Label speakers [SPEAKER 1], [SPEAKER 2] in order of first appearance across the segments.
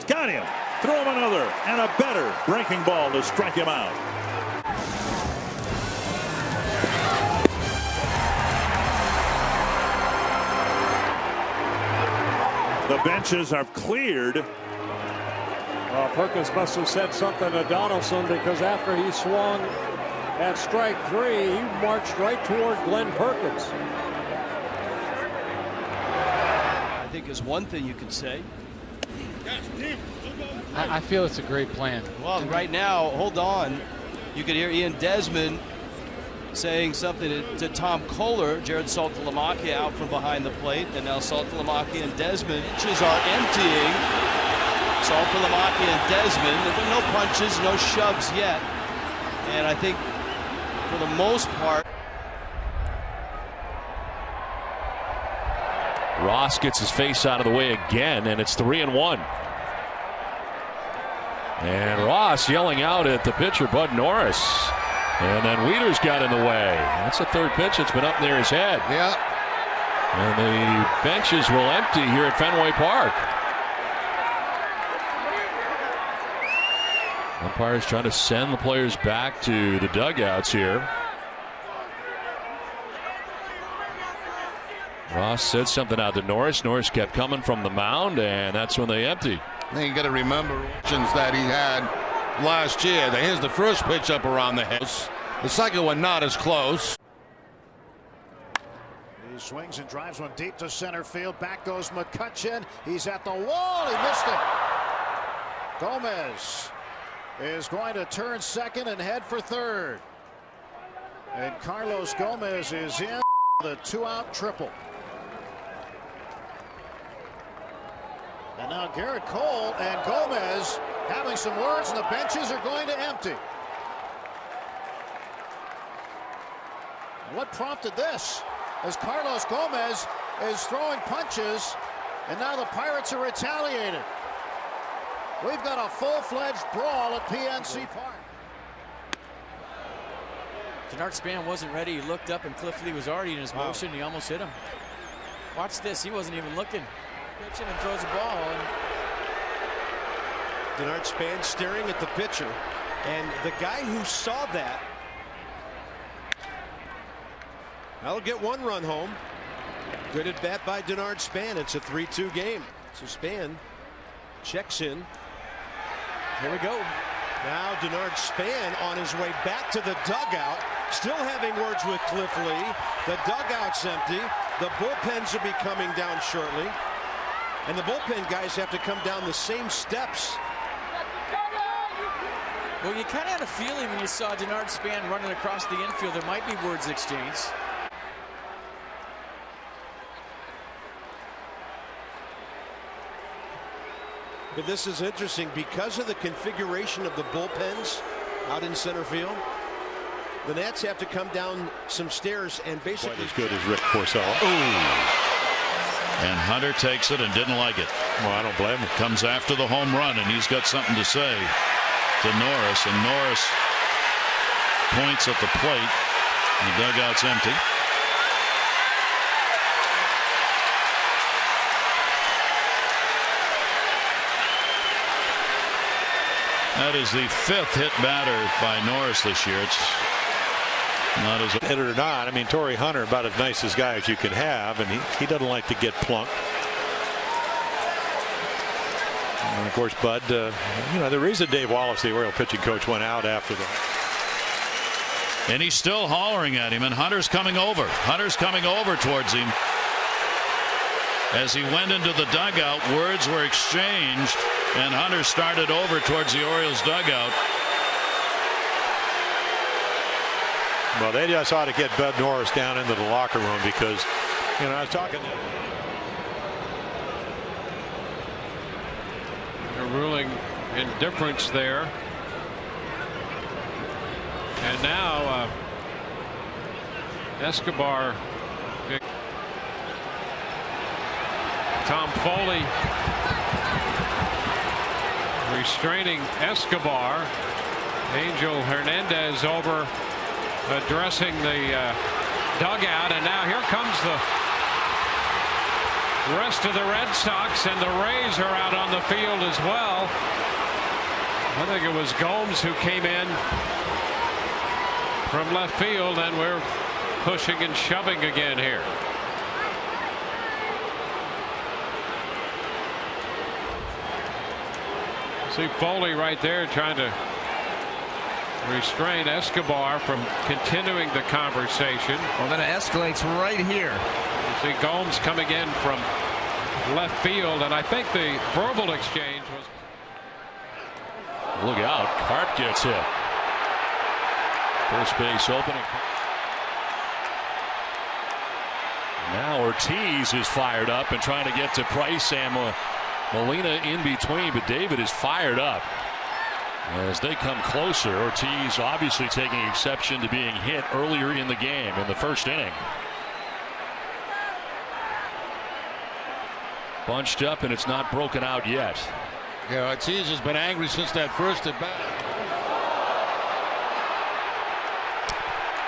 [SPEAKER 1] Got him. Throw him another and a better breaking ball to strike him out. The benches are cleared.
[SPEAKER 2] Perkins must have said something to Donaldson, because after he swung at strike 3, he marched right toward Glenn Perkins.
[SPEAKER 3] I think is one thing you can say.
[SPEAKER 4] I feel it's a great plan.
[SPEAKER 3] Well, right now, hold on. You could hear Ian Desmond saying something to Tom Kohler. Jared Saltalamacchia out from behind the plate, and now Saltalamacchia and Desmond. Pitches are emptying. Saltalamacchia and Desmond. There were no punches, no shoves yet. And I think for the most part,
[SPEAKER 5] Ross gets his face out of the way again, and it's 3-1. And Ross yelling out at the pitcher, Bud Norris. And then Wieters got in the way. That's the third pitch that's been up near his head.
[SPEAKER 6] Yeah.
[SPEAKER 5] And the benches will empty here at Fenway Park. Umpires trying to send the players back to the dugouts here. Ross said something out to Norris. Norris kept coming from the mound, and that's when they empty.
[SPEAKER 6] I think you got to remember that he had last year. Here's the first pitch up around the house. The second one not as close.
[SPEAKER 7] He swings and drives one deep to center field. Back goes McCutchen. He's at the wall. He missed it. Gomez is going to turn second and head for third. And Carlos Gomez is in the 2-out triple. And now Garrett Cole and Gomez having some words, and the benches are going to empty. And what prompted this? As Carlos Gomez is throwing punches, and now the Pirates are retaliating. We've got a full-fledged brawl at PNC Park.
[SPEAKER 8] Denard Span wasn't ready. He looked up, and Cliff Lee was already in his motion. He almost hit him. Watch this. He wasn't even looking. Pitching and throws the ball. And
[SPEAKER 9] Denard Span staring at the pitcher, and the guy who saw that, that'll get one run home. Good at bat by Denard Span. It's a 3-2 game. So Span checks in.
[SPEAKER 8] Here we go.
[SPEAKER 9] Now Denard Span on his way back to the dugout, still having words with Cliff Lee. The dugout's empty. The bullpens will be coming down shortly. And the bullpen guys have to come down the same steps.
[SPEAKER 8] Well, you kind of had a feeling when you saw Denard Span running across the infield, there might be words exchanged.
[SPEAKER 9] But this is interesting because of the configuration of the bullpens out in center field. The Nats have to come down some stairs and basically
[SPEAKER 1] quite as good as Rick Porcello.
[SPEAKER 10] And Hunter takes it and didn't like it.
[SPEAKER 1] Well, I don't blame him.
[SPEAKER 10] Comes after the home run, and he's got something to say to Norris, and Norris points at the plate. The dugout's empty. That is the 5th hit batter by Norris this year. It's not as
[SPEAKER 1] hit it or not. I mean, Torrey Hunter, about as nice a guy as you can have, and he doesn't like to get plunked. And of course, Bud, you know, the reason Dave Wallace, the Oriole pitching coach, went out after that.
[SPEAKER 10] And he's still hollering at him, and Hunter's coming over. Hunter's coming over towards him. As he went into the dugout, words were exchanged, and Hunter started over towards the Orioles dugout.
[SPEAKER 1] Well, they just ought to get Bud Norris down into the locker room, because, you know, I was talking.
[SPEAKER 2] A ruling indifference there. And now Escobar. Tom Foley restraining Escobar. Angel Hernandez over addressing the dugout, and now here comes
[SPEAKER 11] rest of the Red Sox and the Rays are out on the field as well. I think it was Gomes who came in from left field, and we're pushing and shoving again here. See Foley right there trying to restrain Escobar from continuing the conversation.
[SPEAKER 12] Well, then it escalates right here.
[SPEAKER 11] You see Gomes coming in from left field, and I think the verbal exchange was.
[SPEAKER 5] Look out, Carp gets hit. First base opening. Now Ortiz is fired up and trying to get to Price and Molina in between, but David is fired up. As they come closer, Ortiz obviously taking exception to being hit earlier in the game in the first inning. Bunched up, and it's not broken out yet.
[SPEAKER 6] Yeah, Ortiz has been angry since that first at bat.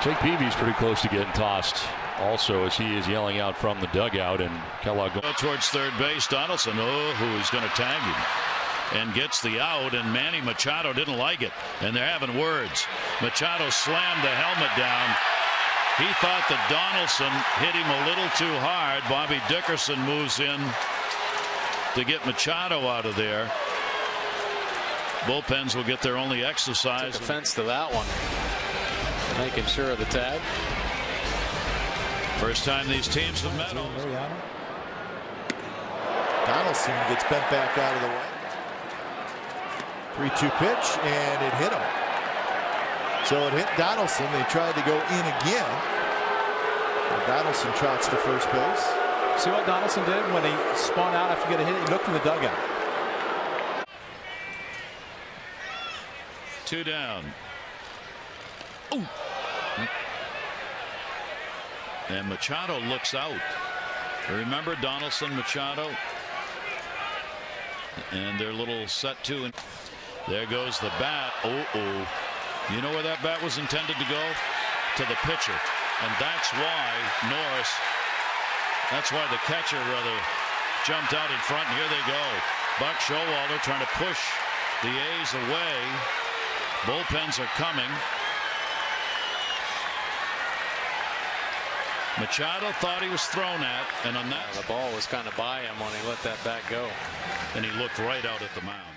[SPEAKER 5] Jake Peavy's pretty close to getting tossed also, as he is yelling out from the dugout, and Kellogg
[SPEAKER 10] towards third base. Donaldson, who's going to tag him, and gets the out, and Manny Machado didn't like it, and they're having words. Machado slammed the helmet down. He thought that Donaldson hit him a little too hard. Bobby Dickerson moves in to get Machado out of there. Bullpens will get their only exercise.
[SPEAKER 8] Took offense to that one. Making sure of the tag.
[SPEAKER 10] First time these teams have met.
[SPEAKER 7] Donaldson gets bent back out of the way. 3-2 pitch, and it hit him. So it hit Donaldson. They tried to go in again. And Donaldson trots to first base.
[SPEAKER 13] See what Donaldson did when he spun out after getting hit? He looked in the dugout.
[SPEAKER 10] 2 down. Ooh. And Machado looks out. Remember Donaldson, Machado, and their little set two. And there goes the bat. You know where that bat was intended to go? To the pitcher. And that's why Norris, that's why the catcher rather jumped out in front. And here they go. Buck Showalter trying to push the A's away. Bullpens are coming. Machado thought he was thrown at, and on that,
[SPEAKER 8] the ball was kind of by him when he let that bat go.
[SPEAKER 10] And he looked right out at the mound.